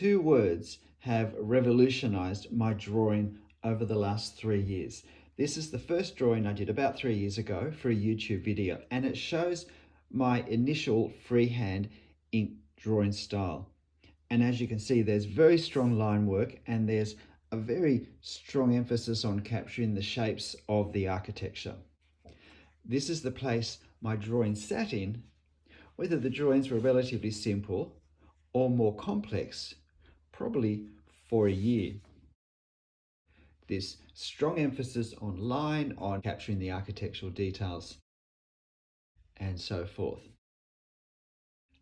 two words have revolutionized my drawing over the last 3 years. This is the first drawing I did about 3 years ago for a YouTube video, and it shows my initial freehand ink drawing style. And as you can see, there's very strong line work and there's a very strong emphasis on capturing the shapes of the architecture. This is the place my drawing sat in, whether the drawings were relatively simple or more complex, probably for a year. This strong emphasis on line, on capturing the architectural details, and so forth.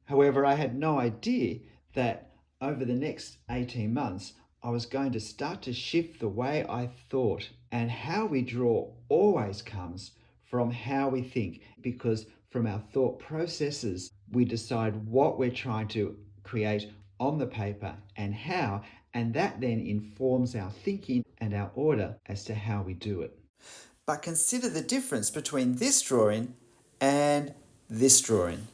However, I had no idea that over the next 18 months, I was going to start to shift the way I thought, and how we draw always comes from how we think, because from our thought processes, we decide what we're trying to create on the paper and how, and that then informs our thinking and our order as to how we do it. But consider the difference between this drawing and this drawing.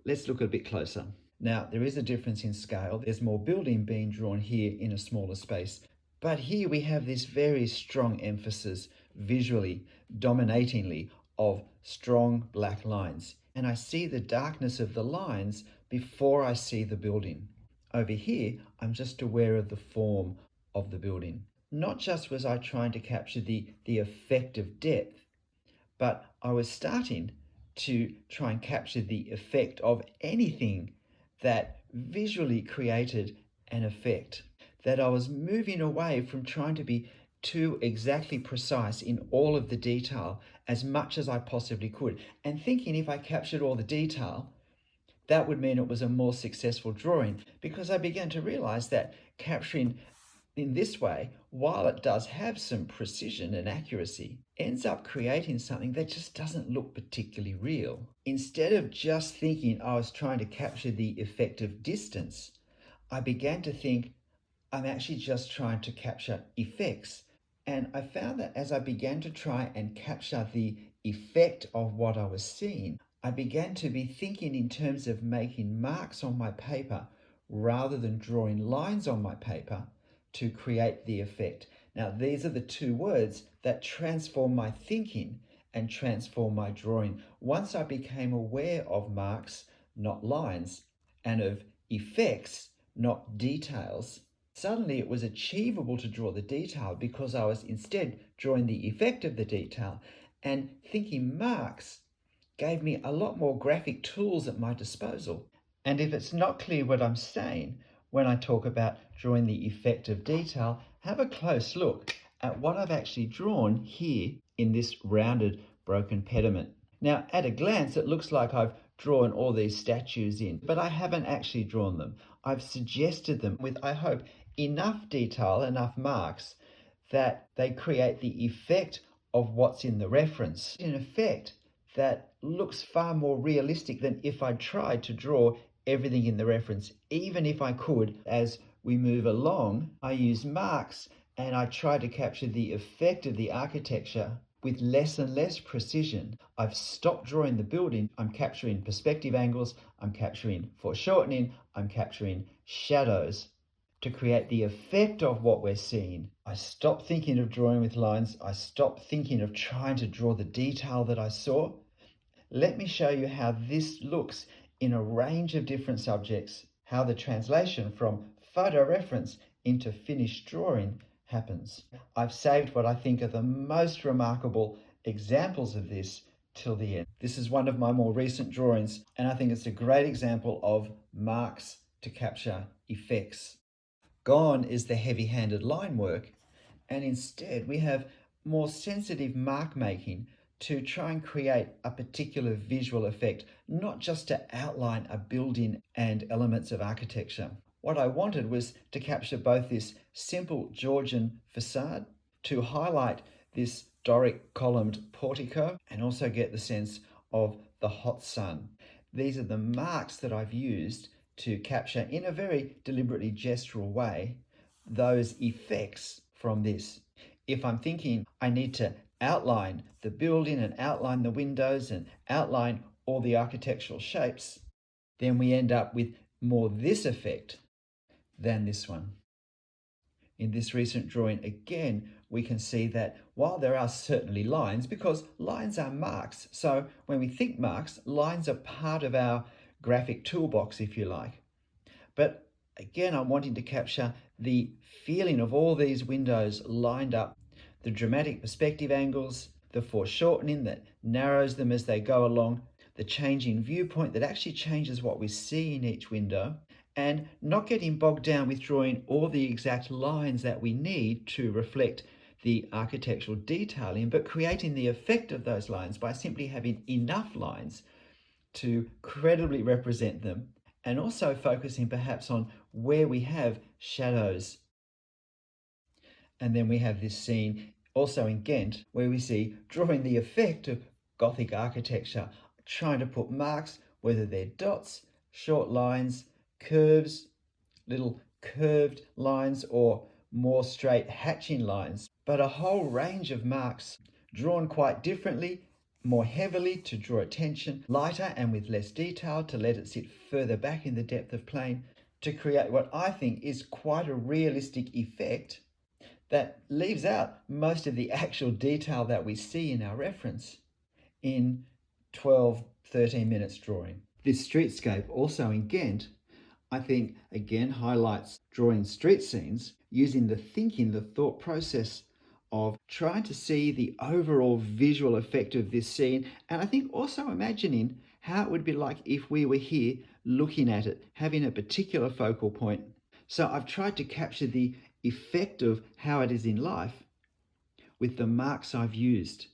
Let's look a bit closer. Now, there is a difference in scale. There's more building being drawn here in a smaller space. But here we have this very strong emphasis visually, dominatingly, of strong black lines. And I see the darkness of the lines before I see the building. Over here, I'm just aware of the form of the building. Not just was I trying to capture the effect of depth, but I was starting to try and capture the effect of anything that visually created an effect. That I was moving away from trying to be too exactly precise in all of the detail as much as I possibly could, and thinking if I captured all the detail, that would mean it was a more successful drawing, because I began to realize that capturing in this way, while it does have some precision and accuracy, ends up creating something that just doesn't look particularly real. Instead of just thinking I was trying to capture the effect of distance, I began to think I'm actually just trying to capture effects. And I found that as I began to try and capture the effect of what I was seeing, I began to be thinking in terms of making marks on my paper rather than drawing lines on my paper to create the effect. Now, these are the two words that transform my thinking and transform my drawing. Once I became aware of marks, not lines, and of effects, not details, suddenly it was achievable to draw the detail because I was instead drawing the effect of the detail, and thinking marks gave me a lot more graphic tools at my disposal. And if it's not clear what I'm saying when I talk about drawing the effect of detail, have a close look at what I've actually drawn here in this rounded broken pediment. Now, at a glance, it looks like I've drawn all these statues in, but I haven't actually drawn them. I've suggested them with, I hope, enough detail, enough marks that they create the effect of what's in the reference. In effect, that looks far more realistic than if I tried to draw everything in the reference. Even if I could, as we move along, I use marks and I try to capture the effect of the architecture with less and less precision. I've stopped drawing the building. I'm capturing perspective angles, I'm capturing foreshortening, I'm capturing shadows to create the effect of what we're seeing. I stopped thinking of drawing with lines. I stopped thinking of trying to draw the detail that I saw. Let me show you how this looks in a range of different subjects, how the translation from photo reference into finished drawing happens. I've saved what I think are the most remarkable examples of this till the end. This is one of my more recent drawings, and I think it's a great example of marks to capture effects. Gone is the heavy-handed line work, and instead we have more sensitive mark making to try and create a particular visual effect, not just to outline a building and elements of architecture. What I wanted was to capture both this simple Georgian facade, to highlight this Doric columned portico, and also get the sense of the hot sun. These are the marks that I've used to capture, in a very deliberately gestural way, those effects from this. If I'm thinking I need to outline the building and outline the windows and outline all the architectural shapes, then we end up with more this effect than this one. In this recent drawing, again, we can see that while there are certainly lines, because lines are marks, so when we think marks, lines are part of our graphic toolbox, if you like. But again, I'm wanting to capture the feeling of all these windows lined up, the dramatic perspective angles, the foreshortening that narrows them as they go along, the changing viewpoint that actually changes what we see in each window, and not getting bogged down with drawing all the exact lines that we need to reflect the architectural detailing, but creating the effect of those lines by simply having enough lines to credibly represent them, and also focusing perhaps on where we have shadows. And then we have this scene also in Ghent where we see drawing the effect of Gothic architecture, trying to put marks, whether they're dots, short lines, curves, little curved lines, or more straight hatching lines, but a whole range of marks drawn quite differently, more heavily to draw attention, lighter and with less detail to let it sit further back in the depth of plane, to create what I think is quite a realistic effect that leaves out most of the actual detail that we see in our reference in 12, 13 minutes drawing. This streetscape, also in Ghent, I think again highlights drawing street scenes using the thinking, the thought process of trying to see the overall visual effect of this scene, and I think also imagining how it would be like if we were here looking at it, having a particular focal point. So I've tried to capture the effect of how it is in life with the marks I've used,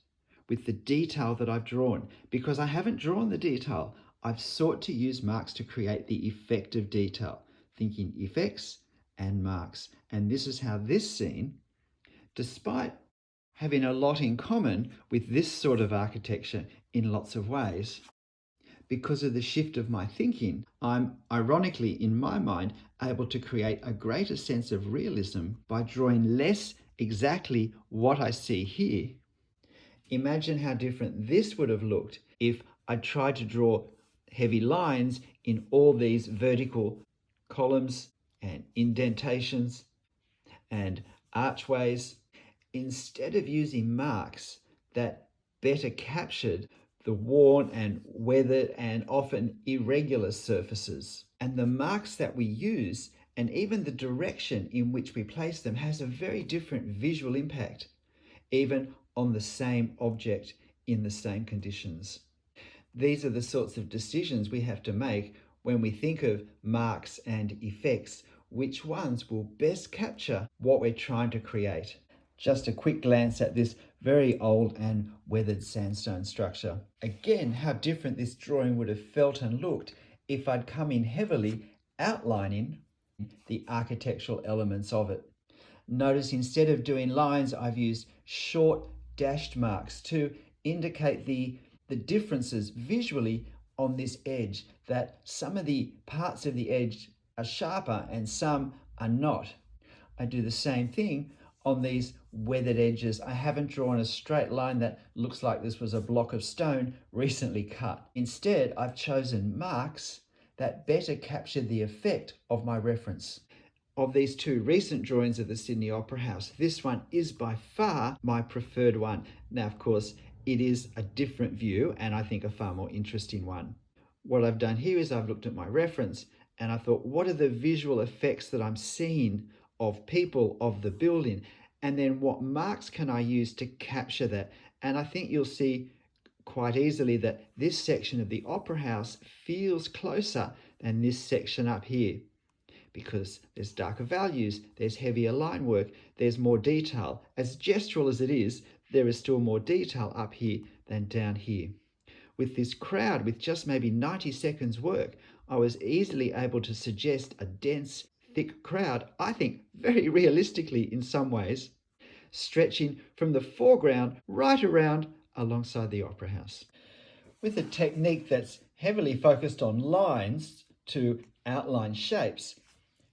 with the detail that I've drawn. Because I haven't drawn the detail, I've sought to use marks to create the effect of detail, thinking effects and marks. And this is how this scene, despite having a lot in common with this sort of architecture in lots of ways, because of the shift of my thinking, I'm ironically, in my mind, able to create a greater sense of realism by drawing less exactly what I see here. Imagine how different this would have looked if I tried to draw heavy lines in all these vertical columns and indentations and archways, instead of using marks that better captured the worn and weathered and often irregular surfaces. And the marks that we use and even the direction in which we place them has a very different visual impact, even on the same object in the same conditions. These are the sorts of decisions we have to make when we think of marks and effects. Which ones will best capture what we're trying to create? Just a quick glance at this very old and weathered sandstone structure. Again, how different this drawing would have felt and looked if I'd come in heavily outlining the architectural elements of it. Notice instead of doing lines, I've used short dashed marks to indicate the differences visually on this edge, that some of the parts of the edge are sharper and some are not. I do the same thing on these weathered edges. I haven't drawn a straight line that looks like this was a block of stone recently cut. Instead, I've chosen marks that better capture the effect of my reference. Of these two recent drawings of the Sydney Opera House, this one is by far my preferred one. Now, of course, it is a different view and I think a far more interesting one. What I've done here is I've looked at my reference and I thought, what are the visual effects that I'm seeing of people, of the building? And then what marks can I use to capture that? And I think you'll see quite easily that this section of the Opera House feels closer than this section up here, because there's darker values, there's heavier line work, there's more detail. As gestural as it is, there is still more detail up here than down here. With this crowd, with just maybe 90 seconds work, I was easily able to suggest a dense, thick crowd, I think very realistically in some ways, stretching from the foreground right around alongside the Opera House. With a technique that's heavily focused on lines to outline shapes,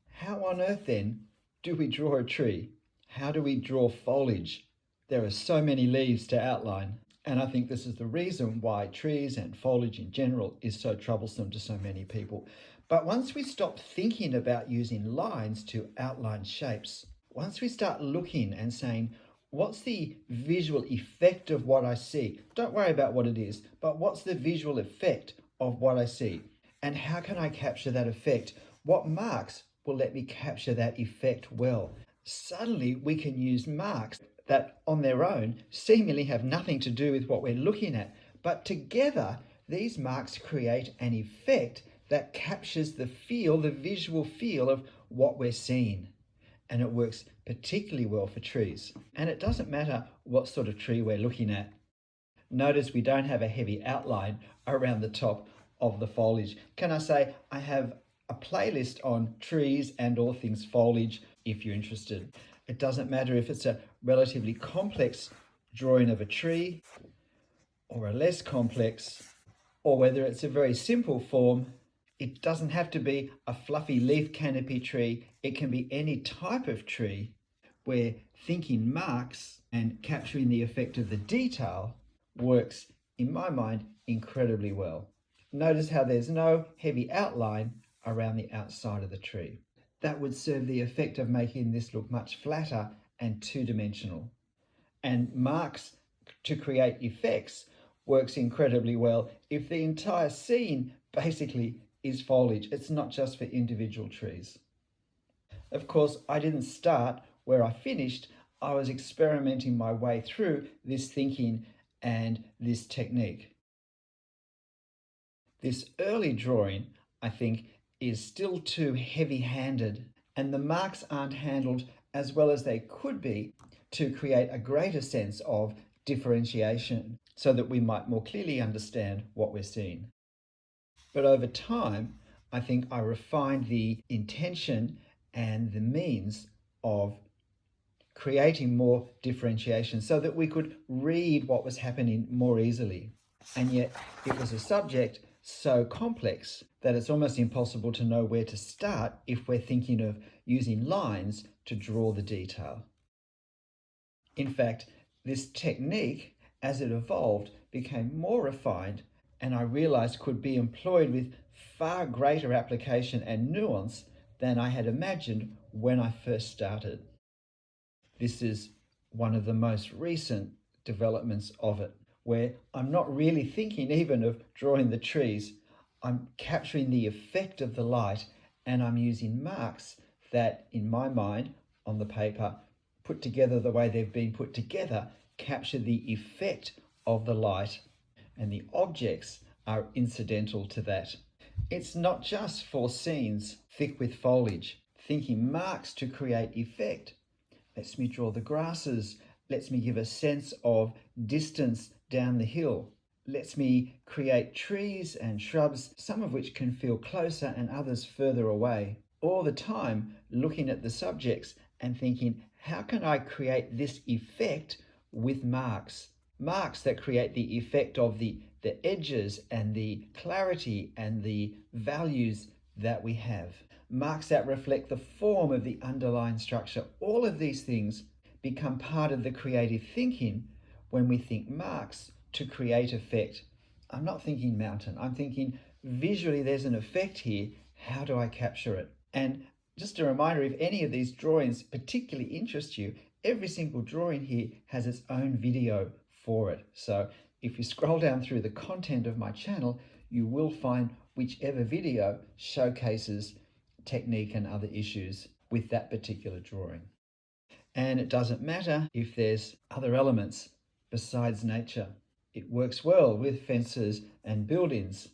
how on earth then do we draw a tree? How do we draw foliage? There are so many leaves to outline, and I think this is the reason why trees and foliage in general is so troublesome to so many people. But once we stop thinking about using lines to outline shapes, once we start looking and saying, what's the visual effect of what I see? Don't worry about what it is, but what's the visual effect of what I see? And how can I capture that effect? What marks will let me capture that effect well? Suddenly we can use marks that on their own seemingly have nothing to do with what we're looking at, but together these marks create an effect that captures the feel, the visual feel of what we're seeing. And it works particularly well for trees. And it doesn't matter what sort of tree we're looking at. Notice we don't have a heavy outline around the top of the foliage. Can I say I have a playlist on trees and all things foliage if you're interested. It doesn't matter if it's a relatively complex drawing of a tree or a less complex, or whether it's a very simple form. It doesn't have to be a fluffy leaf canopy tree. It can be any type of tree where thinking marks and capturing the effect of the detail works, in my mind, incredibly well. Notice how there's no heavy outline around the outside of the tree. That would serve the effect of making this look much flatter and two-dimensional. And marks to create effects works incredibly well if the entire scene basically is foliage. It's not just for individual trees. Of course, I didn't start where I finished. I was experimenting my way through this thinking and this technique. This early drawing, I think, is still too heavy-handed, and the marks aren't handled as well as they could be to create a greater sense of differentiation so that we might more clearly understand what we're seeing. But over time, I think I refined the intention and the means of creating more differentiation so that we could read what was happening more easily. And yet it was a subject so complex that it's almost impossible to know where to start if we're thinking of using lines to draw the detail. In fact, this technique, as it evolved, became more refined and I realized could be employed with far greater application and nuance than I had imagined when I first started. This is one of the most recent developments of it, where I'm not really thinking even of drawing the trees. I'm capturing the effect of the light and I'm using marks that, in my mind, on the paper, put together the way they've been put together, capture the effect of the light, and the objects are incidental to that. It's not just for scenes thick with foliage. Thinking marks to create effect lets me draw the grasses, lets me give a sense of distance down the hill, lets me create trees and shrubs, some of which can feel closer and others further away. All the time looking at the subjects and thinking, how can I create this effect with marks? Marks that create the effect of the edges and the clarity and the values that we have. Marks that reflect the form of the underlying structure. All of these things become part of the creative thinking when we think marks to create effect. I'm not thinking mountain. I'm thinking visually there's an effect here. How do I capture it? And just a reminder, if any of these drawings particularly interest you, every single drawing here has its own video for it. So if you scroll down through the content of my channel, you will find whichever video showcases technique and other issues with that particular drawing. And it doesn't matter if there's other elements besides nature. It works well with fences and buildings.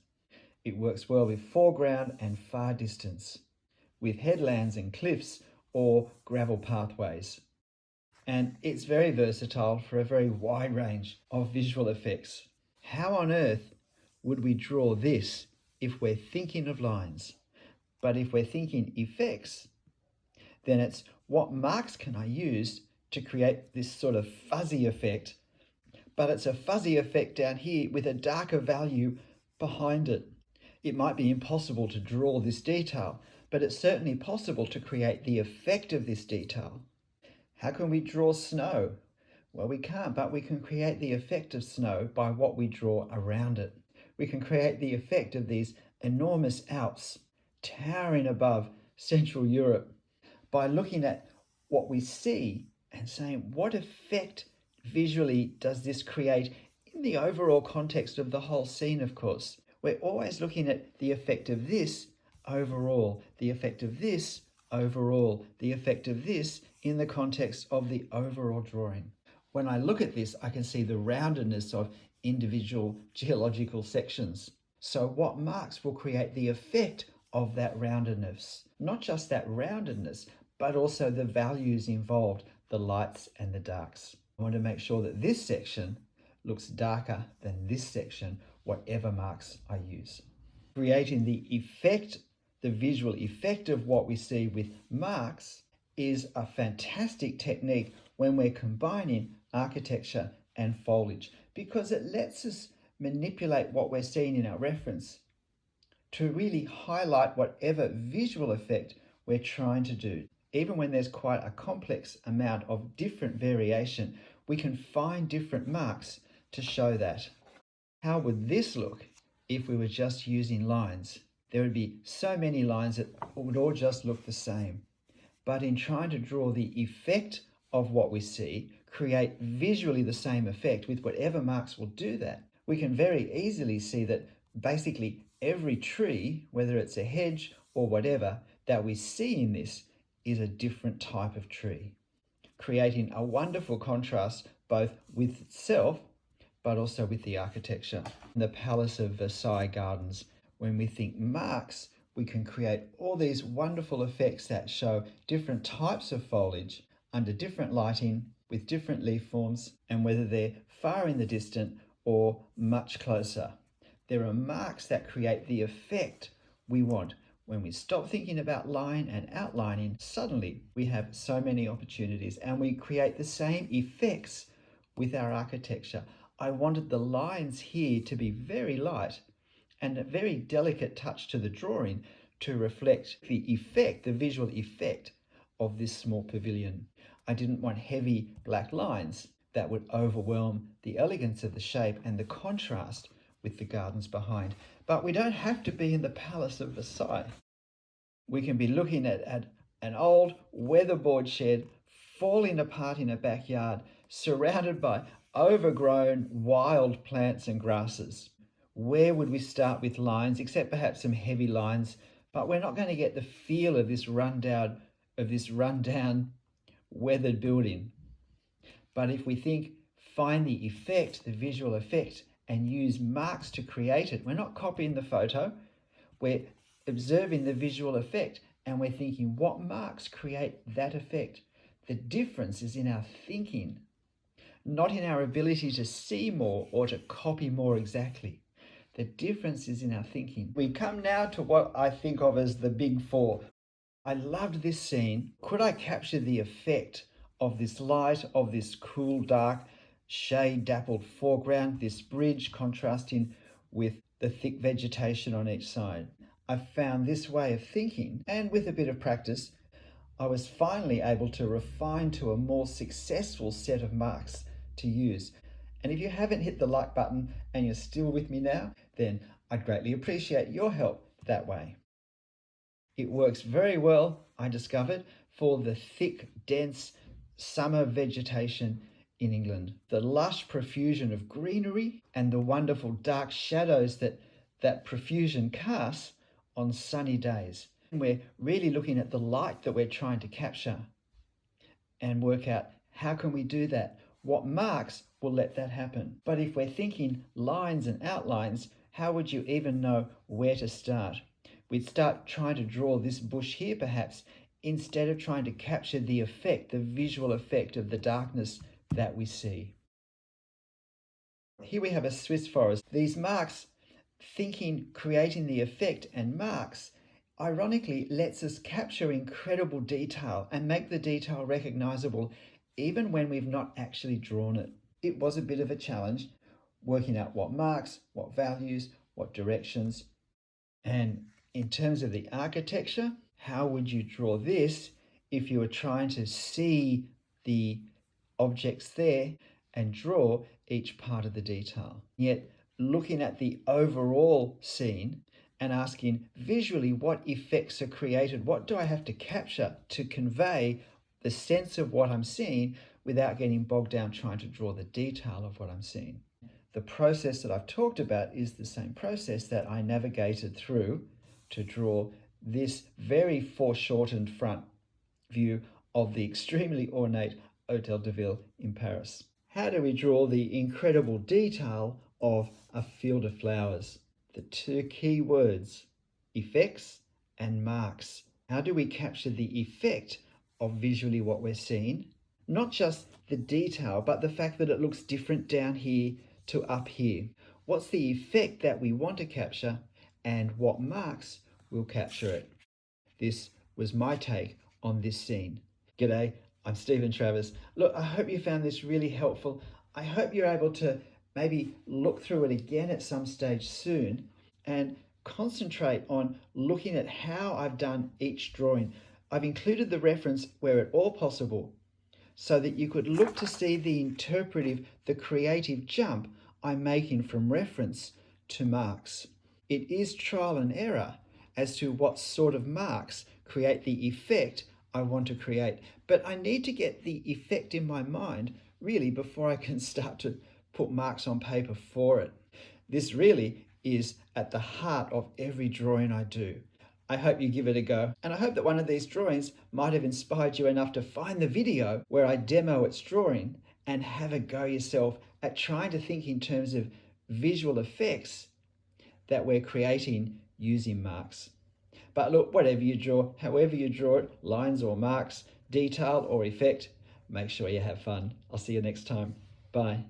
It works well with foreground and far distance, with headlands and cliffs or gravel pathways. And it's very versatile for a very wide range of visual effects. How on earth would we draw this if we're thinking of lines? But if we're thinking effects, then it's what marks can I use to create this sort of fuzzy effect? But it's a fuzzy effect down here with a darker value behind it. It might be impossible to draw this detail, but it's certainly possible to create the effect of this detail. How can we draw snow? Well, we can't, but we can create the effect of snow by what we draw around it. We can create the effect of these enormous Alps towering above Central Europe, by looking at what we see and saying, what effect visually does this create in the overall context of the whole scene, of course. We're always looking at the effect of this overall, the effect of this overall, the effect of this in the context of the overall drawing. When I look at this, I can see the roundedness of individual geological sections. So what marks will create the effect of that roundedness? Not just that roundedness, but also the values involved, the lights and the darks. I want to make sure that this section looks darker than this section, whatever marks I use. Creating the effect, the visual effect of what we see with marks is a fantastic technique when we're combining architecture and foliage, because it lets us manipulate what we're seeing in our reference to really highlight whatever visual effect we're trying to do. Even when there's quite a complex amount of different variation, we can find different marks to show that. How would this look if we were just using lines? There would be so many lines that would all just look the same. But in trying to draw the effect of what we see, create visually the same effect with whatever marks will do that, we can very easily see that basically every tree, whether it's a hedge or whatever, that we see in this is a different type of tree, creating a wonderful contrast both with itself but also with the architecture. In the Palace of Versailles Gardens, when we think marks, we can create all these wonderful effects that show different types of foliage under different lighting with different leaf forms, and whether they're far in the distant or much closer. There are marks that create the effect we want. When we stop thinking about line and outlining, suddenly we have so many opportunities and we create the same effects with our architecture. I wanted the lines here to be very light and a very delicate touch to the drawing to reflect the effect, the visual effect of this small pavilion. I didn't want heavy black lines that would overwhelm the elegance of the shape and the contrast with the gardens behind. But we don't have to be in the Palace of Versailles. We can be looking at an old weatherboard shed falling apart in a backyard, surrounded by overgrown wild plants and grasses. Where would we start with lines, except perhaps some heavy lines? But we're not going to get the feel of this rundown weathered building. But if we find the effect, the visual effect, and use marks to create it, we're not copying the photo, we're observing the visual effect, and we're thinking, what marks create that effect? The difference is in our thinking, not in our ability to see more or to copy more exactly. The difference is in our thinking. We come now to what I think of as the big four. I loved this scene. Could I capture the effect of this light, of this cool, dark, shade-dappled foreground, this bridge contrasting with the thick vegetation on each side? I found this way of thinking, and with a bit of practice, I was finally able to refine to a more successful set of marks to use. And if you haven't hit the like button and you're still with me now, then I'd greatly appreciate your help that way. It works very well, I discovered, for the thick, dense summer vegetation in England. The lush profusion of greenery and the wonderful dark shadows that profusion casts on sunny days. We're really looking at the light that we're trying to capture and work out how can we do that? What marks will let that happen? But if we're thinking lines and outlines, how would you even know where to start? We'd start trying to draw this bush here perhaps, instead of trying to capture the effect, the visual effect of the darkness that we see. Here we have a Swiss forest. These marks, creating the effect and marks, ironically lets us capture incredible detail and make the detail recognizable even when we've not actually drawn it. It was a bit of a challenge working out what marks, what values, what directions. And in terms of the architecture, how would you draw this if you were trying to see the objects there and draw each part of the detail? Yet looking at the overall scene and asking visually what effects are created. What do I have to capture to convey the sense of what I'm seeing without getting bogged down trying to draw the detail of what I'm seeing? The process that I've talked about is the same process that I navigated through to draw this very foreshortened front view of the extremely ornate Hôtel de Ville in Paris. How do we draw the incredible detail of a field of flowers? The two key words, effects and marks. How do we capture the effect of visually what we're seeing? Not just the detail, but the fact that it looks different down here to up here. What's the effect that we want to capture, and what marks will capture it? This was my take on this scene. G'day, I'm Stephen Travers. Look, I hope you found this really helpful. I hope you're able to maybe look through it again at some stage soon and concentrate on looking at how I've done each drawing. I've included the reference where at all possible so that you could look to see the interpretive, the creative jump I'm making from reference to marks. It is trial and error as to what sort of marks create the effect I want to create. But I need to get the effect in my mind really before I can start to put marks on paper for it. This really is at the heart of every drawing I do. I hope you give it a go, and I hope that one of these drawings might have inspired you enough to find the video where I demo its drawing and have a go yourself at trying to think in terms of visual effects that we're creating using marks. But look, whatever you draw, however you draw it, lines or marks, detail or effect, make sure you have fun. I'll see you next time. Bye.